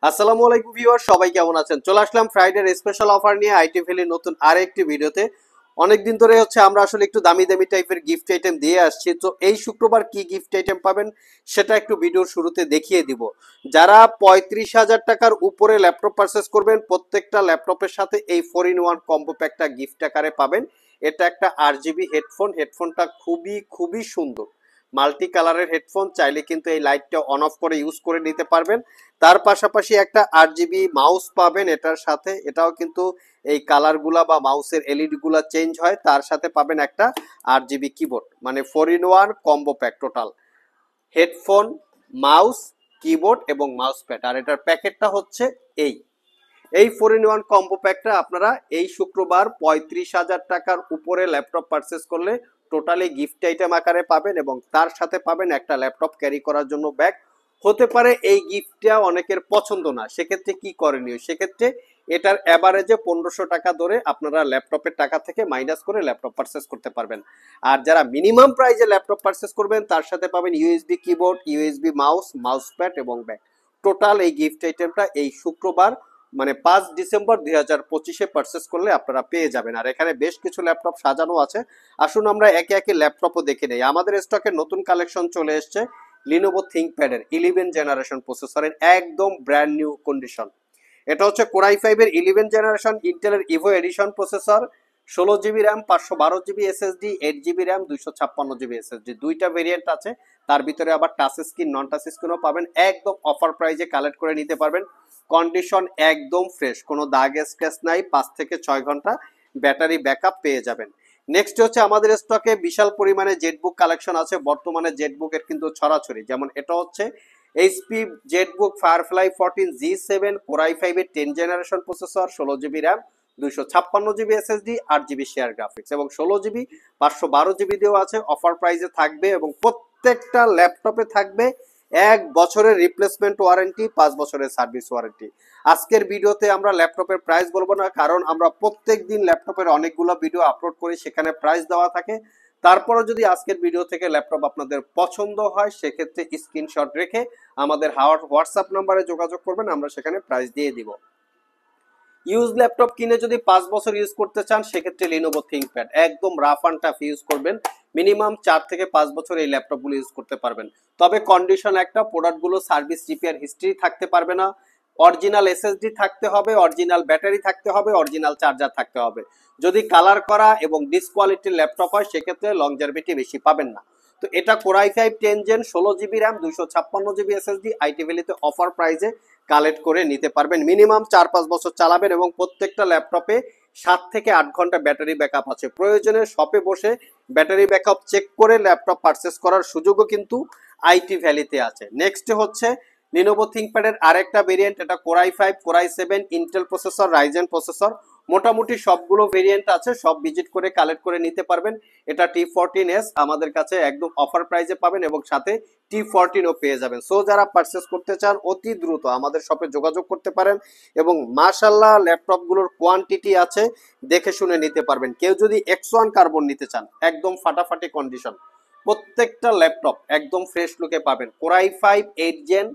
আসসালামু আলাইকুম ভিউয়ার, সবাই কেমন আছেন? চলে আসলাম ফ্রাইডের স্পেশাল অফার নিয়ে আইটি ভ্যালির নতুন আরেকটি ভিডিওতে। অনেকদিন ধরে আমরা আসলে একটু দামি দামি টাইপের গিফট আইটেম দিয়ে আসছি। তো এই শুক্রবার কি গিফট আইটেম পাবেন সেটা একটু ভিডিওর শুরুতে দেখিয়ে দিব। যারা 35,000 টাকার উপরে ল্যাপটপ পারচেস করবেন, প্রত্যেকটা ল্যাপটপের সাথে এই 4-in-1 কম্বো প্যাকটা গিফট আকারে পাবেন। এটা একটা RGB হেডফোনটা খুবই খুবই সুন্দর, মাল্টি কালারের হেডফোন। চাইলে কিন্তু এই লাইটটা অন অফ করে ইউজ করে নিতে পারবেন। তার পাশাপাশি একটা RGB মাউস পাবেন এটার সাথে, এটাও কিন্তু এই কালারগুলা বা মাউসের এলইডি গুলা চেঞ্জ হয়। তার সাথে পাবেন একটা RGB কিবোর্ড, মানে 4-in-1 combo pack total. Headphone, mouse, keyboard এবং মাউস প্যাড। আর এটার প্যাকেটটা হচ্ছে এই এই 4-in-1 কম্বো প্যাকটা আপনারা এই শুক্রবার 35,000 টাকার উপরে ল্যাপটপ পারচেস করলে টোটালি গিফট আইটেম আকারে পাবেন, এবং তার সাথে পাবেন একটা ল্যাপটপ ক্যারি করার জন্য ব্যাগ। হতে পারে এই গিফটটা অনেকের পছন্দ না, সেক্ষেত্রে কি করণীয়? সেক্ষেত্রে এটার অ্যাভারেজে 1500 টাকা ধরে আপনারা ল্যাপটপের টাকা থেকে মাইনাস করে ল্যাপটপ পারচেস করতে পারবেন। আর যারা মিনিমাম প্রাইজে ল্যাপটপ পারচেস করবেন তার সাথে পাবেন USB keyboard, USB mouse, mouse pad এবং ব্যাগ। টোটাল এই গিফট আইটেমটা এই শুক্রবার মানে 5 ডিসেম্বর 2025-এ পারচেস করলে আপনারা পেয়ে যাবেন। আর এখানে বেশ কিছু ল্যাপটপ সাজানো আছে। আসুন আমরা একে একে ল্যাপটপও দেখে নেই। আমাদের স্টকে নতুন কালেকশন চলে এসছে লিনোভো থিংকপ্যাডের 11 জেনারেশন প্রসেসরের একদম ব্র্যান্ড নিউ কন্ডিশন। এটা হচ্ছে কোরাই 5-এর 11 জেনারেশন ইন্টেলের Evo edition processor. 16 GB RAM, 512 GB SSD, 8 GB RAM, 256 GB SSD, দুইটা ভেরিয়েন্ট আছে। তার ভিতরে আবার টাচ স্ক্রিন, নন টাচ স্ক্রিনও পাবেন। একদম অফার প্রাইজে কালেক্ট করে নিতে পারবেন। কন্ডিশন একদম ফ্রেশ, কোনো দাগ স্ক্র্যাচ নাই। 5 থেকে 6 ঘন্টা ব্যাটারি ব্যাকআপ পেয়ে যাবেন। নেক্সট হচ্ছে আমাদের স্টকে বিশাল পরিমাণে জেটবুক কালেকশন আছে। বর্তমানে জেটবুকের কিন্তু ছড়াছড়ি, যেমন এটা হচ্ছে HP ZBook Firefly 14 G7 Core i 5-এর 10 generation processor, 16 GB RAM, 256 GB SSD, 8 GB share graphics এবং 16 জিবি 512 জিবি দিয়েও আছে। অফার প্রাইসে থাকবে এবং প্রত্যেকটা ল্যাপটপে থাকবে 1 বছরের রিপ্লেসমেন্ট ওয়ারেন্টি, 5 বছরের সার্ভিস ওয়ারেন্টি। আজকের ভিডিওতে আমরা ল্যাপটপের প্রাইস বলবো না, কারণ আমরা প্রত্যেক দিন ল্যাপটপের অনেকগুলো ভিডিও আপলোড করি, সেখানে প্রাইস দেওয়া থাকে। তারপরও যদি আজকের ভিডিও থেকে ল্যাপটপ আপনাদের পছন্দ হয় সেক্ষেত্রে স্ক্রিনশট রেখে আমাদের হোয়াটসঅ্যাপ নাম্বারে যোগাযোগ করবেন, আমরা সেখানে প্রাইস দিয়ে দিব। ইউজ ল্যাপটপ কিনে যদি 5 বছর ইউজ করতে চান সেক্ষেত্রে লিনোভো থিংকপ্যাড একদম রাফ অ্যান্ড টাফ ইউজ করবেন। মিনিমাম 4 থেকে 5 বছর এই ল্যাপটপগুলো ইউজ করতে পারবেন। তবে কন্ডিশন একটা, প্রোডাক্টগুলো সার্ভিস রিপেয়ার হিস্ট্রি থাকতে পারবে না। অরিজিনাল এসএসডি থাকতে হবে, অরিজিনাল ব্যাটারি থাকতে হবে, অরিজিনাল চার্জার থাকতে হবে। যদি কালার করা এবং ডিসকোয়ালিটির ল্যাপটপ হয় সেক্ষেত্রে লংজারভিটি বেশি পাবেন না। তো এটা Core i 5 10 gen, 16 GB RAM, 256 GB SSD, IT ভ্যালিতে অফার প্রাইজে কালেক্ট করে নিতে পারবেন। মিনিমাম 4-5 বছর চালাবেন এবং প্রত্যেকটা ল্যাপটপে 7 থেকে 8 ঘন্টা ব্যাটারি ব্যাকআপ আছে। প্রয়োজনে শপে বসে ব্যাটারি ব্যাকআপ চেক করে ল্যাপটপ পারচেস করার সুযোগও কিন্তু আইটি ভ্যালিতে আছে। নেক্সট হচ্ছে লিনোভো থিংকপ্যাডের আরেকটা ভেরিয়েন্ট, এটা Core i 5 core i 7 Intel processor, Ryzen processor. মোটামুটি সবগুলো ভেরিয়েন্ট আছে, সব ভিজিট করে কালেক্ট করে নিতে পারবেন। এটা T14S আমাদের কাছে একদম অফার প্রাইজে পাবেন এবং সাথে T14ও পেয়ে যাবেন। সো যারা পারচেস করতে চান অতি দ্রুত আমাদের শপে যোগাযোগ করতে পারেন এবং মাশাআল্লাহ ল্যাপটপগুলোর কোয়ান্টিটি আছে, দেখে শুনে নিতে পারবেন। কেউ যদি X1 কার্বন নিতে চান একদম ফাটাফাটি কন্ডিশন, প্রত্যেকটা ল্যাপটপ একদম ফ্রেশ লুকে পাবেন। Core i 5 8 gen,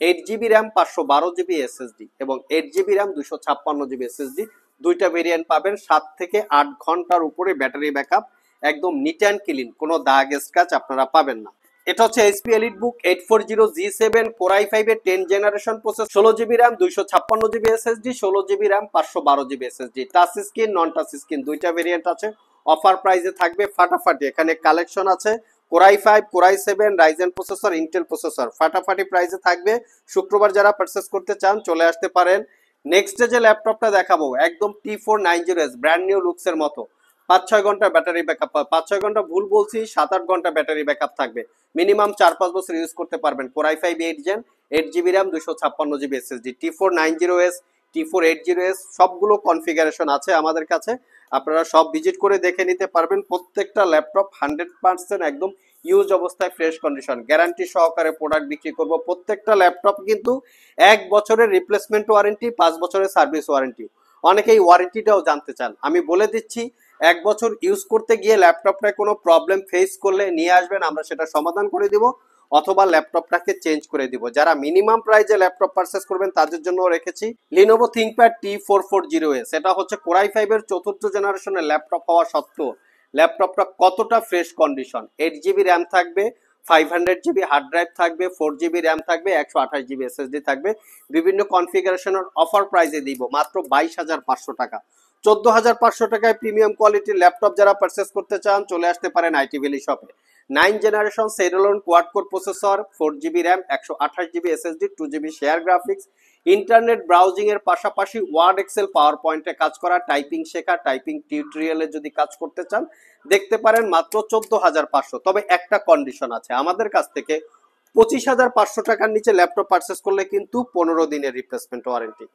8 GB RAM, 512 GB SSD এবং 8 জিবি র্যাম, 256 জিবি এসএসডি, দুইটা ভেরিয়েন্ট পাবেন। 7 থেকে 8 ঘন্টার উপরে ব্যাটারি ব্যাকআপ, একদম নিট অ্যান্ড ক্লিন, কোনো দাগ স্ক্র্যাচ আপনারা পাবেন না। এটা হচ্ছে এইচপি এলিটবুক 840G7 কোরাই 5-এর 10 generation process, 16 GB RAM, 256 GB SSD, 16 GB RAM, 512 GB SSD, touch screen, non touch screen, দুইটা ভেরিয়েন্ট আছে। অফার প্রাইসে থাকবে ফাটাফাটি। এখানে কালেকশন আছে core i 5 core i 7 Ryzen processor, Intel processor, ফাটাফাটি প্রাইসে থাকবে। শুক্রবার যারা পারচেস করতে চান চলে আসতে পারেন। নেক্সট যে ল্যাপটপটা দেখাবো একদম T490S ব্র্যান্ড নিউ লুকসের মতো, 5-6 ঘন্টা ব্যাটারি ব্যাকআপ, 5-6 ঘন্টা ভুল বলছি, 7-8 ঘন্টা ব্যাটারি ব্যাকআপ থাকবে। মিনিমাম 4-5 বছর ইউজ করতে পারবেন। Core i 5 8 gen, 8 GB RAM, 256 GB SSD, T490S, T480S সবগুলো কনফিগারেশন আছে আমাদের কাছে। আপনারা সব ভিজিট করে দেখে নিতে পারবেন। প্রত্যেকটা ল্যাপটপ 100% একদম ইউজ অবস্থায় ফ্রেশ কন্ডিশন, গ্যারান্টি সহকারে প্রোডাক্ট বিক্রি করব। প্রত্যেকটা ল্যাপটপ কিন্তু 1 বছরের রিপ্লেসমেন্ট ওয়ারেন্টি, 5 বছরের সার্ভিস ওয়ারেন্টি। অনেকেই ওয়ারেন্টিটাও জানতে চান, আমি বলে দিচ্ছি 1 বছর ইউজ করতে গিয়ে ল্যাপটপটায় কোনো প্রবলেম ফেস করলে নিয়ে আসবেন, আমরা সেটা সমাধান করে দিব। অথবা ল্যাপটপটাকে চেঞ্জ করে দিব। যারা মিনিমাম প্রাইজে ল্যাপটপ পারচেস করবেন তাদের জন্য রেখেছি লিনোভো থিংকপ্যাড T440S। এটা হচ্ছে কোরাই 5 এর 4th জেনারেশনের ল্যাপটপ হওয়া সত্ত্বেও ল্যাপটপটা কতটা ফ্রেশ কন্ডিশন। 8 জিবি র্যাম থাকবে, 500 জিবি হার্ড ড্রাইভ থাকবে, 4 জিবি র্যাম থাকবে, 128 জিবি এসএসডি থাকবে। বিভিন্ন কনফিগারেশনের অফার প্রাইসে দিব মাত্র 22,500 টাকা। 14,500 টাকায় প্রিমিয়াম কোয়ালিটির ল্যাপটপ যারা পারচেস করতে চান চলে আসতে পারেন আইটি ভ্যালি শপে। 9 generation Celeron quad core processor, 4 GB RAM, 128 GB SSD, 2 GB share graphics, internet browsing এর পাশাপাশি ওয়ার্ড এক্সেল পাওয়ার পয়েন্টে কাজ করা, টাইপিং শেখা, টাইপিং টিউটোরিয়ালে যদি কাজ করতে চান দেখতে পারেন মাত্র 14,500। তবে একটা কন্ডিশন আছে, আমাদের কাছ থেকে 25,500 টাকার নিচে ল্যাপটপ পারচেস করলে কিন্তু 15 দিনের রিপ্লেসমেন্ট ওয়ারেন্টি।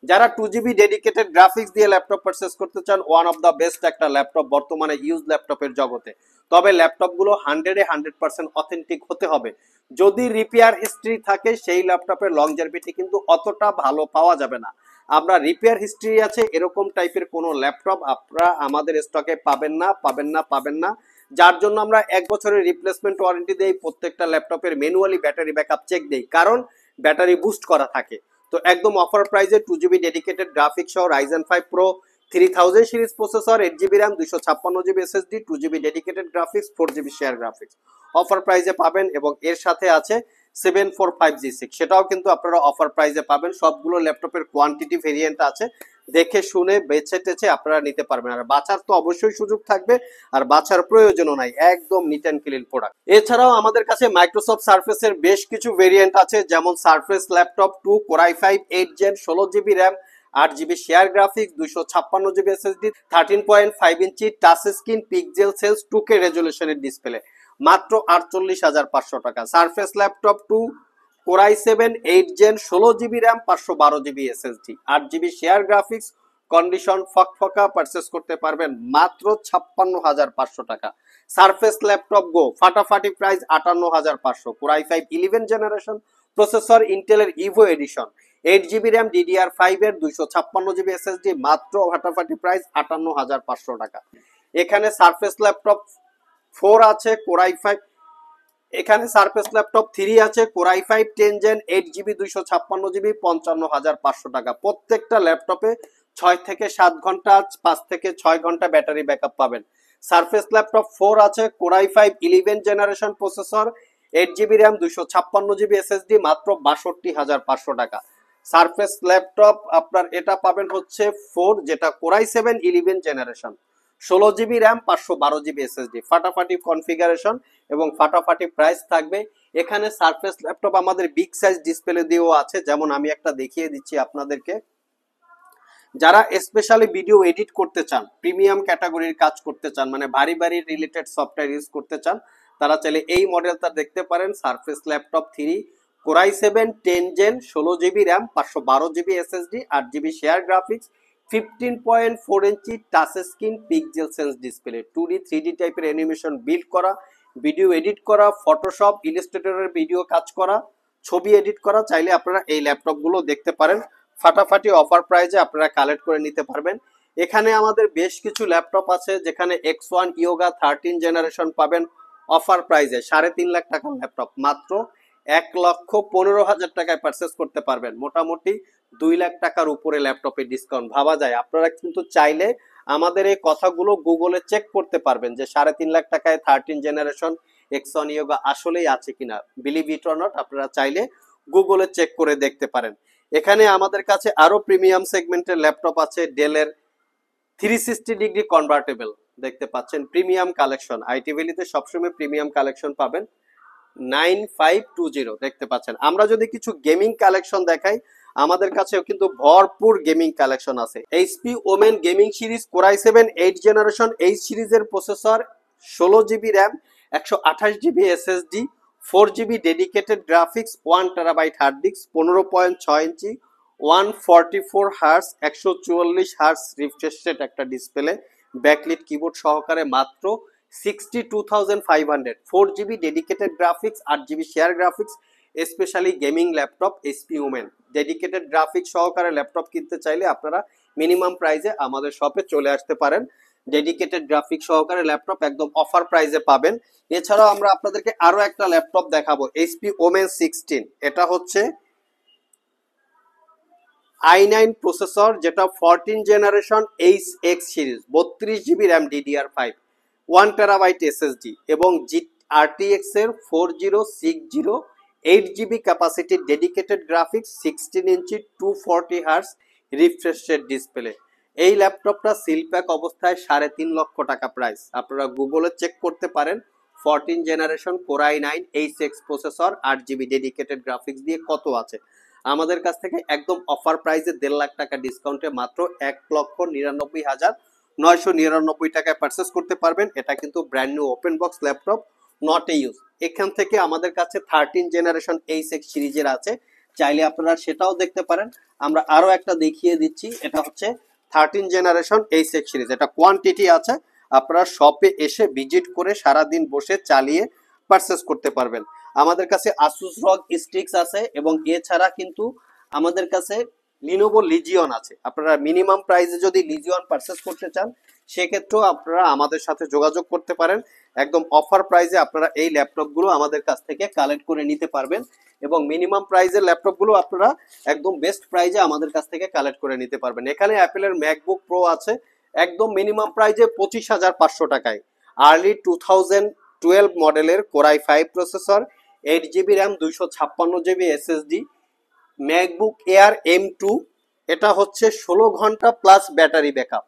যারা 2 জিবি ডেডিকেটেড গ্রাফিক্স দিয়ে ল্যাপটপ পারচেস করতে চান, ওয়ান অফ দ্য বেস্ট একটা ল্যাপটপ বর্তমানে ইউজ ল্যাপটপের জগতে। তবে ল্যাপটপগুলো 100% অথেন্টিক হতে হবে। যদি রিপেয়ার হিস্ট্রি থাকে সেই ল্যাপটপের লংজারভিটি কিন্তু অতটা ভালো পাওয়া যাবে না। আমরা রিপেয়ার হিস্ট্রি আছে এরকম টাইপের কোনো ল্যাপটপ আপনারা আমাদের স্টকে পাবেন না। যার জন্য আমরা 1 বছরের রিপ্লেসমেন্ট ওয়ারেন্টি দেই। প্রত্যেকটা ল্যাপটপের ম্যানুয়ালি ব্যাটারি ব্যাকআপ চেক দেই, কারণ ব্যাটারি বুস্ট করা থাকে। তো একদম অফার প্রাইসে 2 জিবি ডেডিকেটেড গ্রাফিক্স সহ Ryzen 5 Pro 3000 series processor, 8 GB RAM, 256 GB SSD, 2 GB dedicated graphics, 4 GB share graphics offer প্রাইসে পাবেন। এবং এর সাথে আছে 7455G6, সেটাও কিন্তু আপনারা অফার প্রাইসে পাবেন। সবগুলো ল্যাপটপের কোয়ান্টিটি ভেরিয়েন্ট আছে, দেখে শুনে বেছে টেছে আপনারা নিতে পারবেন। আর বাছার তো অবশ্যই সুযোগ থাকবে, আর বাছার প্রয়োজনও নাই, একদম নিট অ্যান্ড ক্লিন প্রোডাক্ট। এছাড়াও আমাদের কাছে মাইক্রোসফট সার্ফেসের বেশ কিছু ভেরিয়েন্ট আছে, যেমন Surface laptop 2 Core i 5 8 gen, 16 GB RAM, 8 GB share graphics, 256 GB SSD, 13.5 inch touch screen pixel sense 2K রেজলিউশনের ডিসপ্লে, মাত্র 48,500 টাকা। Surface laptop 2 Core i 7 8 gen, 16 GB RAM, 512 GB SSD, 8 GB share graphics, condition ফকফকা, purchase করতে পারবেন মাত্র 56,500 টাকা। Surface laptop go ফাটাফাটি price 58,500। Core i 5 11 generation processor, ইন্টেলের Evo addition, 8 GB RAM, DDR5 এর, 256 জিবি এসএসডি, মাত্র ফাটাফাটি প্রাইস 58,500 টাকা। এখানে সারফেস ল্যাপটপ 4 আছে কোরাই 5, এখানে সারফেস ল্যাপটপ 3 আছে কোরাই 5 10 জেন, 8 জিবি, 256 জিবি, 55,500 টাকা। প্রত্যেকটা ল্যাপটপে 6 থেকে 7 ঘন্টা, 5 থেকে 6 ঘন্টা ব্যাটারি ব্যাকআপ পাবেন। সারফেস ল্যাপটপ 4 আছে core i 5 11 generation processor, 8 GB RAM, 256 GB SSD, মাত্র 62,500 টাকা। সারফেস ল্যাপটপ আপনার এটা পাবেন হচ্ছে 4, যেটা core i 7 11 generation, 16 GB RAM, 512 GB SSD, ফাটাফাটি কনফিগারেশন এবং ফাটাফাটি প্রাইস থাকবে। এখানে সারফেস ল্যাপটপ আমাদের বিগ সাইজ ডিসপ্লে দিয়েও আছে, যেমন আমি একটা দেখিয়ে দিচ্ছি আপনাদেরকে। যারা স্পেশালি ভিডিও এডিট করতে চান, প্রিমিয়াম ক্যাটাগরির কাজ করতে চান, মানে ভারী রিলেটেড সফটওয়্যার ইউজ করতে চান, তারা চাইলে এই মডেলটা দেখতে পারেন। Surface laptop 3 core i 7 10 gen, 16 GB RAM, 512 GB SSD, 8 GB share graphics, 15.4 inch touch screen pixel sense display, 2D 3D টাইপের অ্যানিমেশন বিল্ড করা, ভিডিও এডিট করা, ফটোশপ ইলাস্ট্রেটরের ভিডিও কাজ করা, ছবি এডিট করা, চাইলে আপনারা এই ল্যাপটপগুলো দেখতে পারেন। ফাটাফাটি অফার প্রাইজে আপনারা কালেক্ট করে নিতে পারবেন। এখানে আমাদের বেশ কিছু ল্যাপটপ আছে, যেখানে X1 ইয়োগা 13 জেনারেশন পাবেন অফার প্রাইজে 3.5 লাখ টাকার ল্যাপটপ মাত্র 1,15,000 টাকায় পারচেস করতে পারবেন। মোটামুটি 2 লাখ টাকার উপরে ল্যাপটপে ডিসকাউন্ট ভাবা যায়। আপনারা কিন্তু চাইলে আমাদের এই কথাগুলো গুগলে চেক করতে পারবেন যে 3.5 লাখ টাকায় 13 জেনারেশন X1 ইয়োগা আসলেই আছে কিনা। বিলিভ ইট অর নট, আপনারা চাইলে গুগলে চেক করে দেখতে পারেন। এখানে আমাদের কাছে আরো প্রিমিয়াম সেগমেন্টের ল্যাপটপ আছে, ডেলের 360 ডিগ্রি কনভার্টেবল দেখতে পাচ্ছেন, প্রিমিয়াম কালেকশন। আইটি ভ্যালিতে সবসময় প্রিমিয়াম কালেকশন পাবেন। 9520 দেখতে পাচ্ছেন। আমরা যদি কিছু গেমিং কালেকশন দেখাই, আমাদের কাছেও কিন্তু ভরপুর গেমিং কালেকশন আছে। HP Omen gaming series core i 7 8 generation, এই সিরিজের processor, 16 GB RAM, 128 GB SSD, 4 GB dedicated graphics, 1 TB hard disk, 15.6 inch, 144 hertz, 144 hertz refresh rate একটা ডিসপ্লে, ব্যাকলিট কিবোর্ড সহকারে মাত্র 62,500। 4 GB dedicated graphics, 8 GB share graphics, specially gaming laptop HP Omen. Dedicated graphics সহকারে laptop কিনতে চাইলে আপনারা minimum প্রাইসে আমাদের শপে চলে আসতে পারেন। ডেডিকেটেড গ্রাফিক সহকারে ল্যাপটপ একদম অফার প্রাইসে পাবেন। এছাড়াও আমরা আপনাদেরকে আরো একটা ল্যাপটপ দেখাবো, এইচপি ওমেন 16। এটা হচ্ছে i9 প্রসেসর, যেটা 14 generation H x series, 32 GB RAM DDR5, 1 terabyte SSD এবং RTX এর 4060 8 জিবি ক্যাপাসিটি ডেডিকেটেড গ্রাফিক্স, 16 ইঞ্চি 240 হার্স রিফ্রেশ রেট ডিসপ্লে। এই ল্যাপটপটা সিল প্যাক অবস্থায় 3.5 লক্ষ টাকা প্রাইস। আপনারা গুগলে চেক করতে পারেন 14 generation core i9 H x processor 8 GB dedicated graphics দিয়ে কত আছে। আমাদের কাছ থেকে একদম অফার প্রাইসে 1.5 লাখ টাকা ডিসকাউন্টে মাত্র 1,99,999 টাকায় পারচেস করতে পারবেন। এটা কিন্তু brand new open box laptop, not a use. এখান থেকে আমাদের কাছে 13 জেনারেশন এইচ এক্স সিরিজের আছে, চাইলে আপনারা সেটাও দেখতে পারেন। আমরা আরো একটা দেখিয়ে দিচ্ছি, এটা হচ্ছে 13 জেনারেশন এইচ এক্স সিরিজ। এটা কোয়ান্টিটি আছে, আপনারা শপে এসে ভিজিট করে সারাদিন বসে চালিয়ে পারচেস করতে পারবেন। আমাদের কাছে আসুস রগ স্টিক্স আছে এবং এছাড়া কিন্তু আমাদের কাছে লিনোভো লিজিয়ন আছে। আপনারা মিনিমাম প্রাইসে যদি লিজিয়ন পারচেস করতে চান সেক্ষেত্রেও আপনারা আমাদের সাথে যোগাযোগ করতে পারেন। একদম অফার প্রাইসে আপনারা এই ল্যাপটপগুলো আমাদের কাছ থেকে কালেক্ট করে নিতে পারবেন এবং মিনিমাম প্রাইসের ল্যাপটপগুলো আপনারা একদম বেস্ট প্রাইসে আমাদের কাছ থেকে কালেক্ট করে নিতে পারবেন। এখানে অ্যাপেলের ম্যাকবুক প্রো আছে একদম মিনিমাম প্রাইসে 25,500 টাকায়, আর্লি 2012 মডেলের core i5 processor, 8 GB RAM, 256 GB SSD, MacBook air M2। এটা হচ্ছে 16 ঘন্টা প্লাস ব্যাটারি ব্যাকআপ।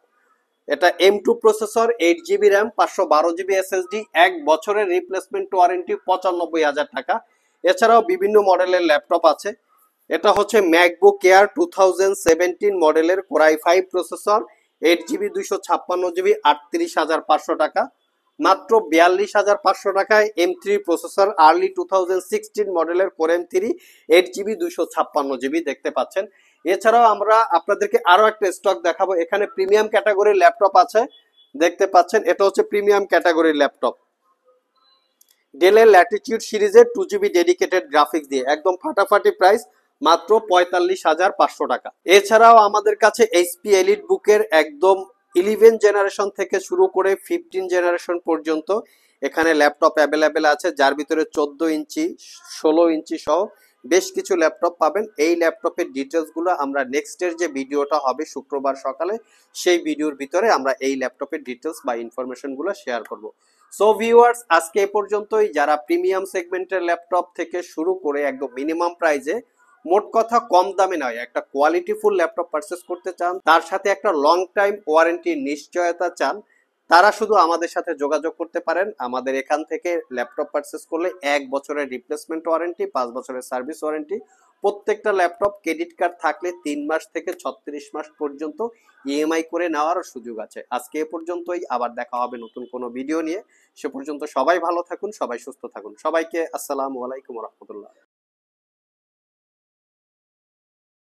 এটা M2 processor, 8 GB RAM, 512 GB SSD, 1 বছরের রিপ্লেসমেন্ট ওয়ারেন্টি, 95,000 টাকা। এছাড়াও বিভিন্ন মডেলের ল্যাপটপ আছে। এটা হচ্ছে ম্যাকবুক এয়ার 2017 মডেলের core i5 processor, 8 GB, 256 GB, 38,500 টাকা। মাত্র 42,500 টাকায় M3 প্রসেসর, আর্লি 2016 মডেলের কোর M3, 8 জিবি, 256 জিবি দেখতে পাচ্ছেন। এছাড়াও আমরা আপনাদেরকে আরো একটা স্টক দেখাবো। এখানে প্রিমিয়াম ক্যাটাগরির ল্যাপটপ আছে, দেখতে পাচ্ছেন। এটা হচ্ছে প্রিমিয়াম ক্যাটাগরির ল্যাপটপ, ডেলের ল্যাটিটিউড সিরিজের 2 জিবি ডেডিকেটেড গ্রাফিক্স দিয়ে একদম ফাটাফাটি প্রাইস, মাত্র 45,500 টাকা। এছাড়াও আমাদের কাছে এইচপি এলিট বুকের একদম 11 জেনারেশন থেকে শুরু করে 15 জেনারেশন পর্যন্ত এখানে ল্যাপটপ অ্যাভেলেবেল আছে, যার ভিতরে 14 ইঞ্চি 16 ইঞ্চি সহ বেশ কিছু ল্যাপটপ পাবেন। এই ল্যাপটপের ডিটেলসগুলো আমরা নেক্সটের যে ভিডিওটা হবে শুক্রবার সকালে, সেই ভিডিওর ভিতরে আমরা এই ল্যাপটপের ডিটেলস বা ইনফরমেশনগুলো শেয়ার করব। সো ভিউয়ার্স, আজকে এ পর্যন্তই। যারা প্রিমিয়াম সেগমেন্টের ল্যাপটপ থেকে শুরু করে একদম মিনিমাম প্রাইসে, মোট কথা কম দামে নয়, একটা কোয়ালিটিফুল ল্যাপটপ পারচেস করতে চান, তার সাথে একটা লং টাইম ওয়ারেন্টির নিশ্চয়তা চান, তারা শুধু আমাদের সাথে যোগাযোগ করতে পারেন। আমাদের এখান থেকে ল্যাপটপ পারচেস করলে 1 বছরের রিপ্লেসমেন্ট ওয়ারেন্টি, 5 বছরের সার্ভিস ওয়ারেন্টি, প্রত্যেকটা ল্যাপটপ ক্রেডিট কার্ড থাকলে 3 মাস থেকে 36 মাস পর্যন্ত ইএমআই করে নেওয়ারও সুযোগ আছে। আজকে এ পর্যন্তই, আবার দেখা হবে নতুন কোনো ভিডিও নিয়ে। সে পর্যন্ত সবাই ভালো থাকুন, সবাই সুস্থ থাকুন। সবাইকে আসসালামু আলাইকুম রহমতুল্লাহ।